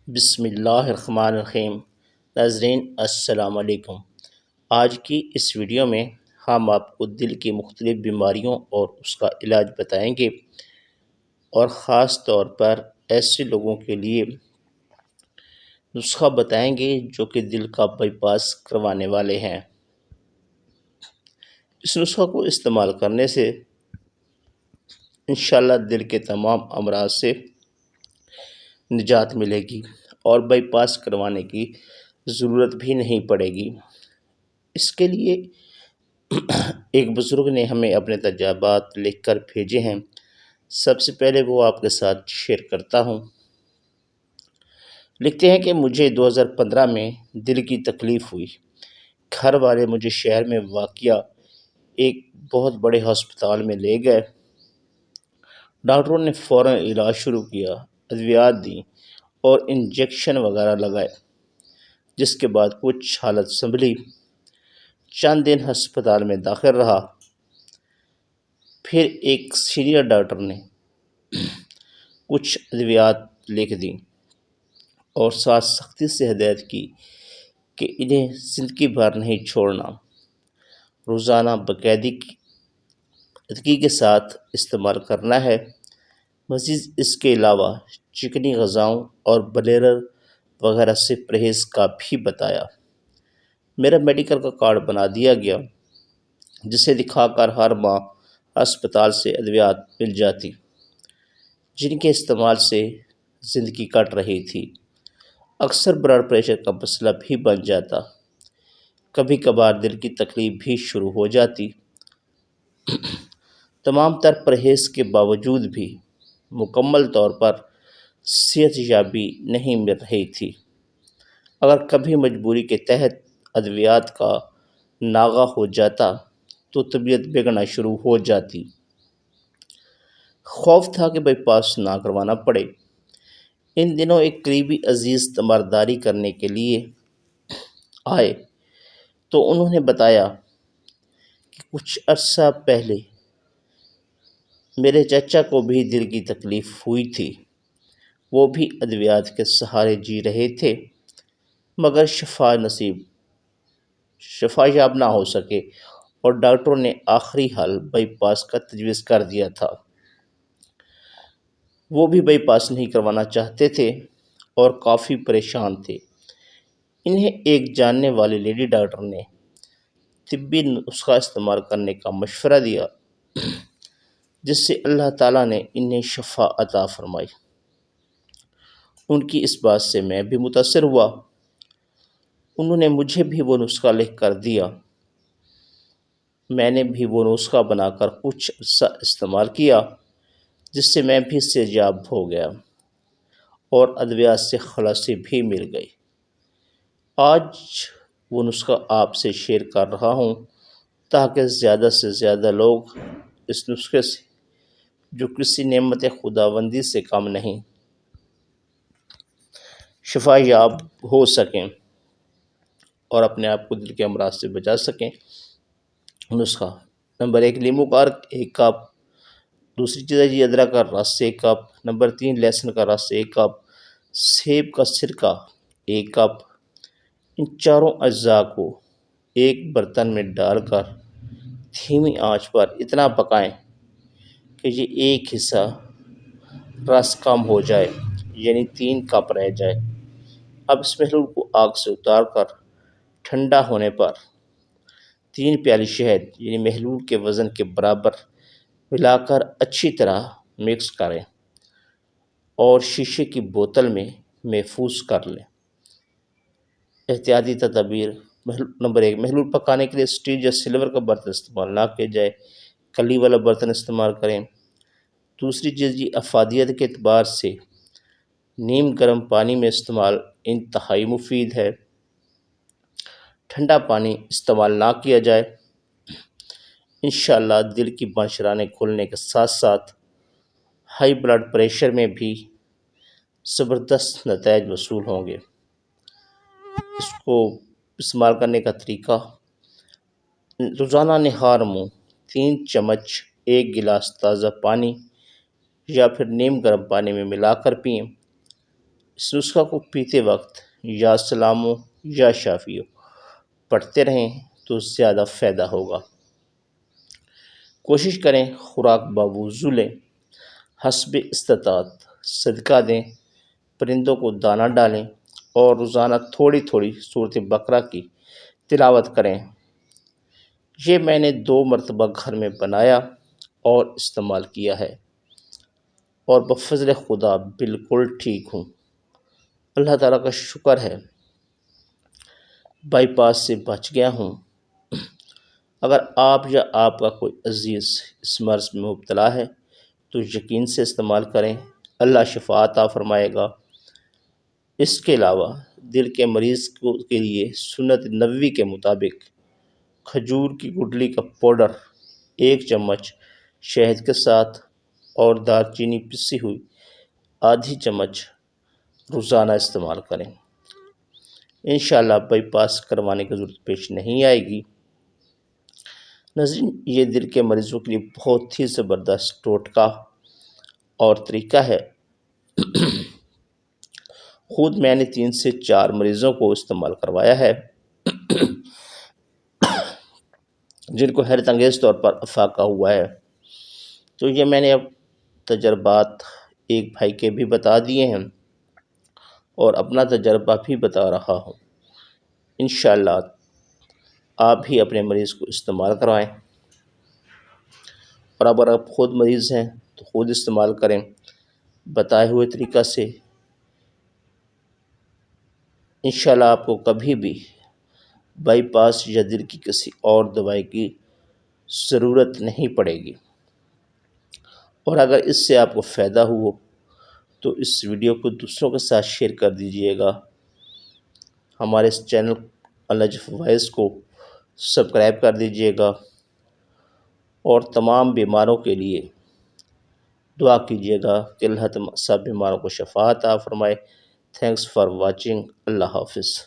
بسم اللہ الرحمن الرحیم۔ ناظرین السلام علیکم۔ آج کی اس ویڈیو میں ہم آپ کو دل کی مختلف بیماریوں اور اس کا علاج بتائیں گے، اور خاص طور پر ایسے لوگوں کے لیے نسخہ بتائیں گے جو کہ دل کا بائی پاس کروانے والے ہیں۔ اس نسخہ کو استعمال کرنے سے انشاءاللہ دل کے تمام امراض سے نجات ملے گی اور بائی پاس کروانے کی ضرورت بھی نہیں پڑے گی۔ اس کے لیے ایک بزرگ نے ہمیں اپنے تجربات لکھ کر بھیجے ہیں۔ سب سے پہلے وہ آپ کے ساتھ شیئر کرتا ہوں۔ لکھتے ہیں کہ مجھے 2015 میں دل کی تکلیف ہوئی۔ گھر والے مجھے شہر میں واقع ایک بہت بڑے ہسپتال میں لے گئے۔ ڈاکٹروں نے فوراً علاج شروع کیا، ادویات دیں اور انجیکشن وغیرہ لگائے، جس کے بعد کچھ حالت سنبھلی۔ چند دن ہسپتال میں داخل رہا۔ پھر ایک سینئر ڈاکٹر نے کچھ ادویات لکھ دیں اور ساتھ سختی سے ہدایت کی کہ انہیں زندگی بھر نہیں چھوڑنا، روزانہ باقاعدگی کے ساتھ استعمال کرنا ہے۔ مزید اس کے علاوہ چکنی غذاؤں اور بلیرر وغیرہ سے پرہیز کا بھی بتایا۔ میرا میڈیکل کا کارڈ بنا دیا گیا، جسے دکھا کر ہر ماہ ہسپتال سے ادویات مل جاتی، جن کے استعمال سے زندگی کٹ رہی تھی۔ اکثر بلڈ پریشر کا مسئلہ بھی بن جاتا، کبھی کبھار دل کی تکلیف بھی شروع ہو جاتی۔ تمام تر پرہیز کے باوجود بھی مکمل طور پر صحت یابی نہیں مل رہی تھی۔ اگر کبھی مجبوری کے تحت ادویات کا ناغہ ہو جاتا تو طبیعت بگڑنا شروع ہو جاتی۔ خوف تھا کہ بائی پاس نہ کروانا پڑے۔ ان دنوں ایک قریبی عزیز تیمارداری کرنے کے لیے آئے تو انہوں نے بتایا کہ کچھ عرصہ پہلے میرے چچا کو بھی دل کی تکلیف ہوئی تھی۔ وہ بھی ادویات کے سہارے جی رہے تھے، مگر شفا یاب نہ ہو سکے اور ڈاکٹروں نے آخری حل بائی پاس کا تجویز کر دیا تھا۔ وہ بھی بائی پاس نہیں کروانا چاہتے تھے اور کافی پریشان تھے۔ انہیں ایک جاننے والی لیڈی ڈاکٹر نے طبی نسخہ استعمال کرنے کا مشورہ دیا، جس سے اللہ تعالیٰ نے انہیں شفا عطا فرمائی۔ ان کی اس بات سے میں بھی متاثر ہوا۔ انہوں نے مجھے بھی وہ نسخہ لکھ کر دیا۔ میں نے بھی وہ نسخہ بنا کر کچھ عرصہ استعمال کیا، جس سے میں بھی صحت یاب ہو گیا اور ادویات سے خلاصی بھی مل گئی۔ آج وہ نسخہ آپ سے شیئر کر رہا ہوں تاکہ زیادہ سے زیادہ لوگ اس نسخے سے، جو کسی نعمت خداوندی سے کم نہیں، شفا یاب ہو سکیں اور اپنے آپ کو دل کے امراض سے بچا سکیں۔ نسخہ نمبر 1، لیمو کا عرق 1 کپ۔ دوسری چیز ہے ادرک کا رس 1 کپ۔ نمبر 3، لہسن کا رس 1 کپ۔ سیب کا سرکہ 1 کپ۔ ان چاروں اجزاء کو ایک برتن میں ڈال کر دھیمی آنچ پر اتنا پکائیں کہ یہ ایک حصہ رس کم ہو جائے، یعنی 3 کپ رہ جائے۔ اب اس محلول کو آگ سے اتار کر ٹھنڈا ہونے پر 3 پیالی شہد، یعنی محلول کے وزن کے برابر، ملا کر اچھی طرح مکس کریں اور شیشے کی بوتل میں محفوظ کر لیں۔ احتیاطی تدابیر: نمبر 1، محلول پکانے کے لیے اسٹیل یا سلور کا برتن استعمال نہ کیا جائے، کلی والا برتن استعمال کریں۔ دوسری چیز افادیت کے اعتبار سے نیم گرم پانی میں استعمال انتہائی مفید ہے۔ ٹھنڈا پانی استعمال نہ کیا جائے۔ انشاءاللہ دل کی بانشرانیں کھلنے کے ساتھ ساتھ ہائی بلڈ پریشر میں بھی زبردست نتائج وصول ہوں گے۔ اس کو استعمال کرنے کا طریقہ: روزانہ نہار منہ 3 چمچ 1 گلاس تازہ پانی یا پھر نیم گرم پانی میں ملا کر پئیں۔ اس نسخہ کو پیتے وقت یا سلامو یا شافیو پڑھتے رہیں تو زیادہ فائدہ ہوگا۔ کوشش کریں خوراک باوضو لیں، حسب استطاعت صدقہ دیں، پرندوں کو دانہ ڈالیں اور روزانہ تھوڑی تھوڑی سورۃ بقرہ کی تلاوت کریں۔ یہ میں نے 2 مرتبہ گھر میں بنایا اور استعمال کیا ہے اور بفضل خدا بالکل ٹھیک ہوں۔ اللہ تعالیٰ کا شکر ہے بائی پاس سے بچ گیا ہوں۔ اگر آپ یا آپ کا کوئی عزیز اس مرض میں مبتلا ہے تو یقین سے استعمال کریں، اللہ شفا عطا فرمائے گا۔ اس کے علاوہ دل کے مریض کے لیے سنت نبوی کے مطابق کھجور کی گٹلی کا پاؤڈر 1 چمچ شہد کے ساتھ اور دار چینی پسی ہوئی آدھی چمچ روزانہ استعمال کریں۔ انشاءاللہ بائی پاس کروانے کی ضرورت پیش نہیں آئے گی۔ ناظرین، یہ دل کے مریضوں کے لیے بہت ہی زبردست ٹوٹکا اور طریقہ ہے۔ خود میں نے 3 سے 4 مریضوں کو استعمال کروایا ہے جن کو حیرت انگیز طور پر افاقہ ہوا ہے۔ تو یہ میں نے اب تجربات ایک بھائی کے بھی بتا دیے ہیں اور اپنا تجربہ بھی بتا رہا ہوں۔ انشاءاللہ آپ بھی اپنے مریض کو استعمال کروائیں، اور اگر آپ خود مریض ہیں تو خود استعمال کریں بتائے ہوئے طریقہ سے۔ انشاءاللہ آپ کو کبھی بھی بائی پاس یا دل کی کسی اور دوائی کی ضرورت نہیں پڑے گی۔ اور اگر اس سے آپ کو فائدہ ہو تو اس ویڈیو کو دوسروں کے ساتھ شیئر کر دیجئے گا۔ ہمارے اس چینل النجف وائس کو سبسکرائب کر دیجئے گا اور تمام بیماروں کے لیے دعا کیجئے گا کہ اللہ سب بیماروں کو شفا عطا فرمائے۔ Thanks for watching. اللہ حافظ۔